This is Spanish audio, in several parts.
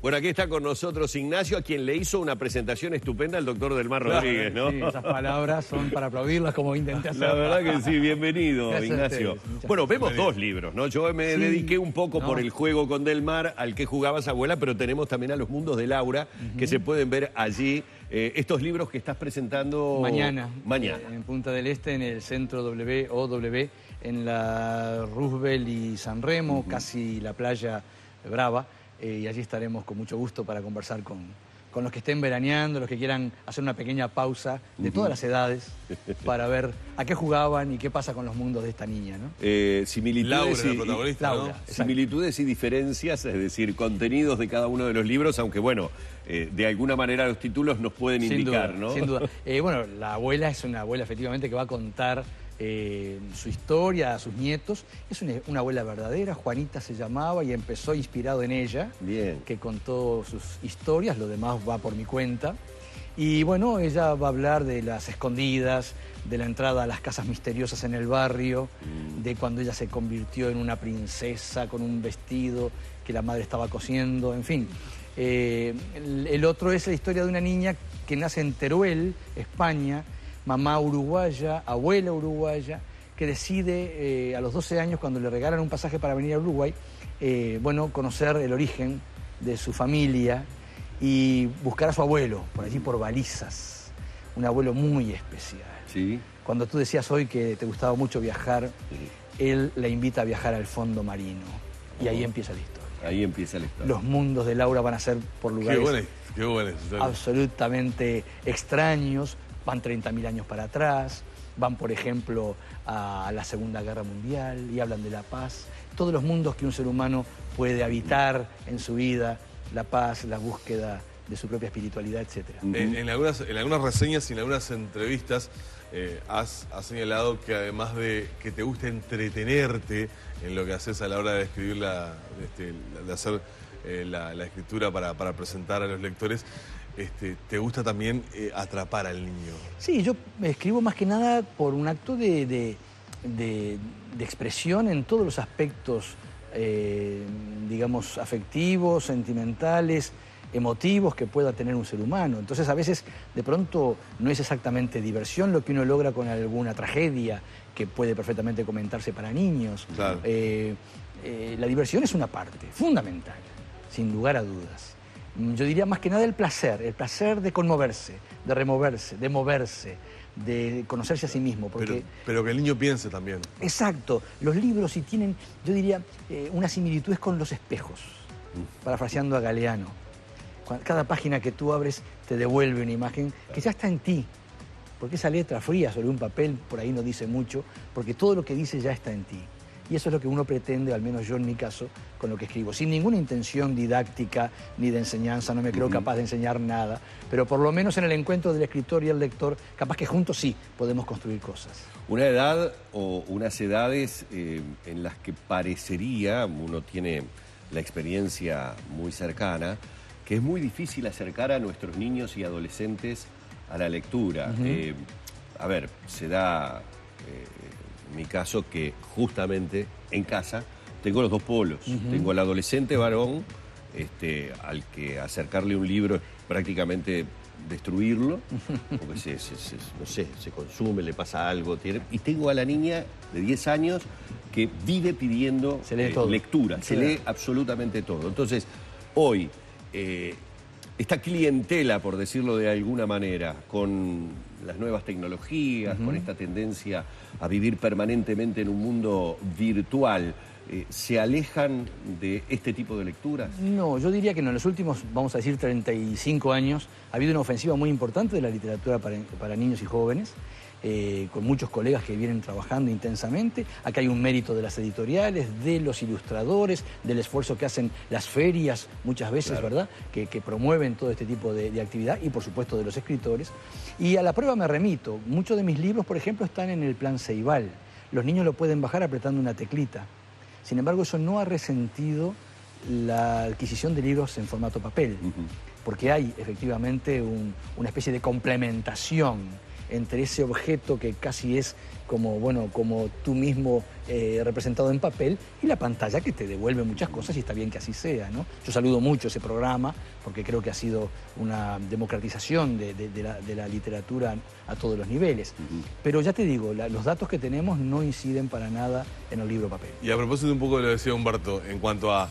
Bueno, aquí está con nosotros Ignacio, a quien le hizo una presentación estupenda al doctor Delmar Rodríguez, ¿no? Sí, esas palabras son para aplaudirlas como intenté hacer. La verdad que sí, bienvenido, Gracias Ignacio. ustedes, Bueno, vemos dos libros, ¿no? Yo me dediqué un poco por el juego con Delmar, al que jugabas abuela, pero tenemos también a los mundos de Laura, que se pueden ver allí. Estos libros que estás presentando... Mañana. Mañana. En Punta del Este, en el centro WOW, en la Roosevelt y San Remo, casi la playa Brava. Y allí estaremos con mucho gusto para conversar con los que estén veraneando, los que quieran hacer una pequeña pausa de todas las edades para ver a qué jugaban y qué pasa con los mundos de esta niña, ¿no? Similitudes, Laura, la protagonista, Laura, ¿no? similitudes y diferencias, es decir, contenidos de cada uno de los libros, aunque bueno, de alguna manera los títulos nos pueden indicar, ¿no? Sin duda. Bueno, la abuela es una abuela efectivamente que va a contar su historia a sus nietos. Es una abuela verdadera, Juanita se llamaba y empezó inspirado en ella, que contó sus historias, lo demás va por mi cuenta. Y bueno, ella va a hablar de las escondidas, de la entrada a las casas misteriosas en el barrio, de cuando ella se convirtió en una princesa con un vestido que la madre estaba cosiendo, en fin. El otro es la historia de una niña que nace en Teruel, España, mamá uruguaya, abuela uruguaya, que decide a los 12 años, cuando le regalan un pasaje para venir a Uruguay, bueno, conocer el origen de su familia y buscar a su abuelo, por allí por Balizas, un abuelo muy especial. Sí. Cuando tú decías hoy que te gustaba mucho viajar, él la invita a viajar al fondo marino y ahí empieza la historia. Ahí empieza la historia. Los mundos de Laura van a ser por lugares Qué buena historia. absolutamente extraños. Van 30.000 años para atrás, van, por ejemplo, a la Segunda Guerra Mundial y hablan de la paz. Todos los mundos que un ser humano puede habitar en su vida, la paz, la búsqueda de su propia espiritualidad, etc. En algunas reseñas y en algunas entrevistas has señalado que además de que te gusta entretenerte en lo que haces a la hora de escribir, de hacer la escritura para presentar a los lectores, te gusta también atrapar al niño. Sí, yo escribo más que nada por un acto de expresión en todos los aspectos, digamos, afectivos, sentimentales, emotivos que pueda tener un ser humano. Entonces, a veces, de pronto, no es exactamente diversión lo que uno logra con alguna tragedia que puede perfectamente comentarse para niños. Claro. La diversión es una parte fundamental, sin lugar a dudas. Yo diría más que nada el placer de conmoverse, de removerse, de moverse, de conocerse a sí mismo. Porque... pero que el niño piense también. Exacto. Los libros, si tienen, yo diría, una similitud es con los espejos, parafraseando a Galeano. Cada página que tú abres te devuelve una imagen que ya está en ti, porque esa letra fría sobre un papel por ahí no dice mucho, porque todo lo que dice ya está en ti. Y eso es lo que uno pretende, al menos yo en mi caso, con lo que escribo. Sin ninguna intención didáctica ni de enseñanza, no me creo capaz de enseñar nada, pero por lo menos en el encuentro del escritor y el lector, capaz que juntos sí podemos construir cosas. Una edad o unas edades en las que parecería, uno tiene la experiencia muy cercana, que es muy difícil acercar a nuestros niños y adolescentes a la lectura. A ver, se da... en mi caso, que justamente en casa tengo los dos polos. Tengo al adolescente varón, al que acercarle un libro es prácticamente destruirlo, porque no sé, se consume, le pasa algo. Y tengo a la niña de 10 años que vive pidiendo lectura, se lee absolutamente todo. Entonces, hoy, esta clientela, por decirlo de alguna manera, con las nuevas tecnologías, con esta tendencia a vivir permanentemente en un mundo virtual, ¿se alejan de este tipo de lecturas? No, yo diría que en los últimos, vamos a decir, 35 años, ha habido una ofensiva muy importante de la literatura para niños y jóvenes, con muchos colegas que vienen trabajando intensamente. Acá hay un mérito de las editoriales, de los ilustradores, del esfuerzo que hacen las ferias muchas veces, claro, ¿verdad? Que promueven todo este tipo de actividad y, por supuesto, de los escritores. Y a la prueba me remito. Muchos de mis libros, por ejemplo, están en el plan Ceibal. Los niños lo pueden bajar apretando una teclita. Sin embargo, eso no ha resentido la adquisición de libros en formato papel, porque hay efectivamente una especie de complementación entre ese objeto que casi es como, bueno, como tú mismo representado en papel y la pantalla que te devuelve muchas cosas y está bien que así sea, ¿no? Yo saludo mucho ese programa porque creo que ha sido una democratización de la literatura a todos los niveles. Pero ya te digo, los datos que tenemos no inciden para nada en el libro papel. Y a propósito un poco de lo que decía Humberto, en cuanto a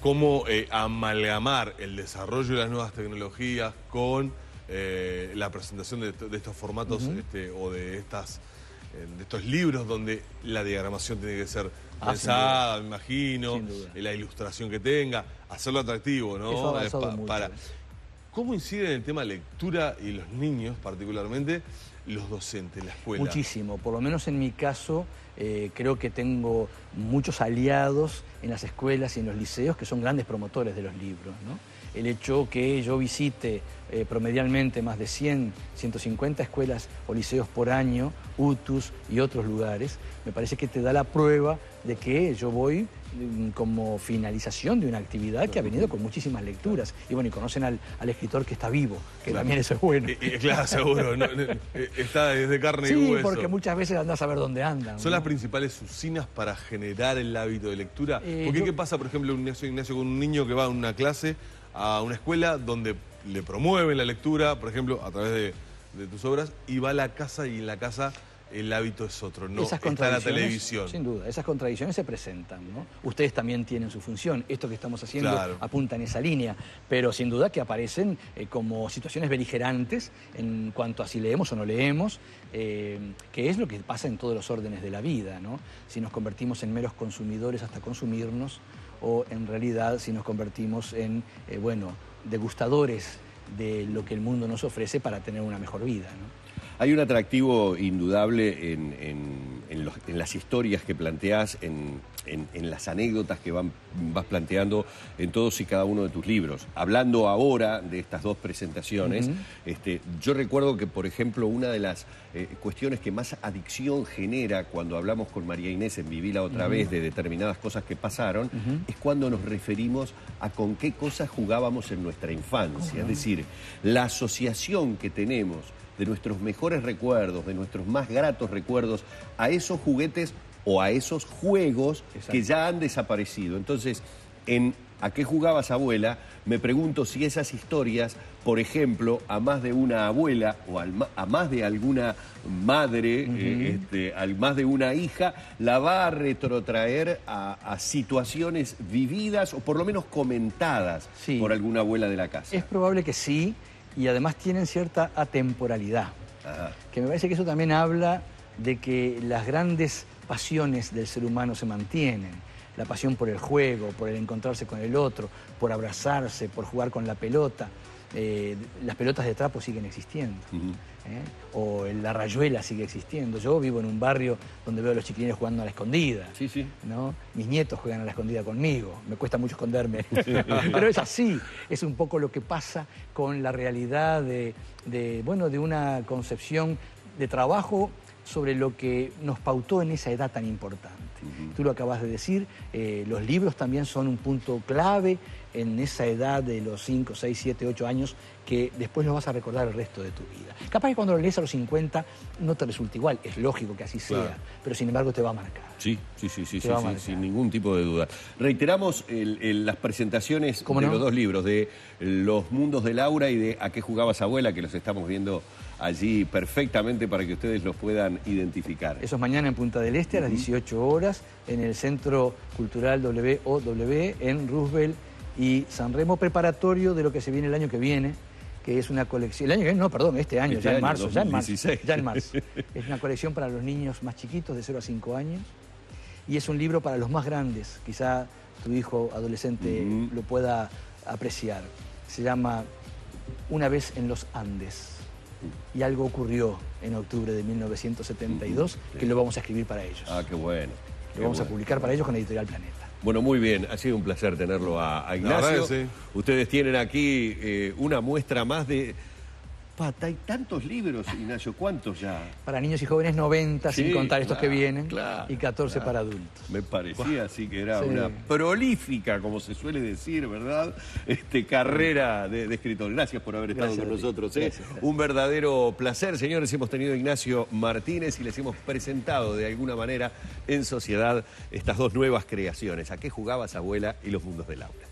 cómo amalgamar el desarrollo de las nuevas tecnologías con la presentación de estos formatos o de estos libros donde la diagramación tiene que ser pensada, me imagino, la ilustración que tenga, hacerlo atractivo, ¿no? Eso ha avanzado mucho. ¿Cómo incide en el tema lectura y los niños, particularmente, los docentes, la escuela? Muchísimo, por lo menos en mi caso, creo que tengo muchos aliados en las escuelas y en los liceos que son grandes promotores de los libros, ¿no? El hecho que yo visite promedialmente más de 100, 150 escuelas o liceos por año, UTUS y otros lugares, me parece que te da la prueba de que yo voy como finalización de una actividad que ha venido con muchísimas lecturas. Y bueno, y conocen al escritor que está vivo, que también eso es bueno. Claro, seguro. Está desde carne y hueso. Sí, porque muchas veces andás a ver dónde andan. ¿Son las principales usinas para generar el hábito de lectura? Porque ¿qué pasa, por ejemplo, Ignacio, con un niño que va a una clase, a una escuela donde le promueven la lectura, por ejemplo, a través de tus obras, y va a la casa y en la casa el hábito es otro, no está la televisión? Sin duda, esas contradicciones se presentan, ¿no? Ustedes también tienen su función, esto que estamos haciendo apunta en esa línea, pero sin duda que aparecen como situaciones beligerantes en cuanto a si leemos o no leemos, que es lo que pasa en todos los órdenes de la vida, ¿no? Si nos convertimos en meros consumidores hasta consumirnos, o en realidad si nos convertimos en, degustadores de lo que el mundo nos ofrece para tener una mejor vida, ¿no? Hay un atractivo indudable en las historias que planteás, en las anécdotas que vas planteando en todos y cada uno de tus libros. Hablando ahora de estas dos presentaciones, yo recuerdo que, por ejemplo, una de las cuestiones que más adicción genera cuando hablamos con María Inés en Vivila otra vez de determinadas cosas que pasaron, es cuando nos referimos a con qué cosas jugábamos en nuestra infancia. Es decir, la asociación que tenemos de nuestros mejores recuerdos, de nuestros más gratos recuerdos, a esos juguetes o a esos juegos que ya han desaparecido. Entonces, en ¿A qué jugabas, abuela? Me pregunto si esas historias, por ejemplo, a más de una abuela o a más de alguna madre, a más de una hija, la va a retrotraer a situaciones vividas o por lo menos comentadas por alguna abuela de la casa. Es probable que sí, y además tienen cierta atemporalidad. Que me parece que eso también habla de que las grandes pasiones del ser humano se mantienen. La pasión por el juego, por el encontrarse con el otro, por abrazarse, por jugar con la pelota. Las pelotas de trapo siguen existiendo. O la rayuela sigue existiendo. Yo vivo en un barrio donde veo a los chiquilines jugando a la escondida. ¿No? Mis nietos juegan a la escondida conmigo. Me cuesta mucho esconderme. Pero es así. Es un poco lo que pasa con la realidad de una concepción de trabajo sobre lo que nos pautó en esa edad tan importante. Tú lo acabas de decir, los libros también son un punto clave en esa edad de los 5, 6, 7, 8 años que después los vas a recordar el resto de tu vida. Capaz que cuando lo lees a los 50 no te resulta igual, es lógico que así sea, pero sin embargo te va a marcar. Sí, sin ningún tipo de duda. Reiteramos las presentaciones de los dos libros, de Los mundos de Laura y de ¿A qué jugabas, abuela?, que los estamos viendo allí perfectamente para que ustedes los puedan identificar. Eso es mañana en Punta del Este a las 18 horas en el Centro Cultural WOW en Roosevelt y San Remo, preparatorio de lo que se viene el año que viene, que es una colección... El año que viene, no, perdón, este año, ya en marzo. Ya en marzo. Es una colección para los niños más chiquitos, de 0 a 5 años, y es un libro para los más grandes. Quizá tu hijo adolescente lo pueda apreciar. Se llama Una vez en los Andes. Y algo ocurrió en octubre de 1972 que lo vamos a escribir para ellos. Ah, qué bueno. Lo vamos a publicar para ellos con Editorial Planeta. Bueno, muy bien. Ha sido un placer tenerlo a Ignacio. Ustedes tienen aquí una muestra más de Pata, hay tantos libros, Ignacio, ¿cuántos ya? Para niños y jóvenes 90, sin contar estos que vienen, y 14 para adultos. Me parecía así que era una prolífica, como se suele decir, ¿verdad? Carrera de escritor. Gracias por haber estado con nosotros. Gracias. Un verdadero placer, señores. Hemos tenido a Ignacio Martínez y les hemos presentado de alguna manera en sociedad estas dos nuevas creaciones. ¿A qué jugabas, abuela? Y los mundos de Laura.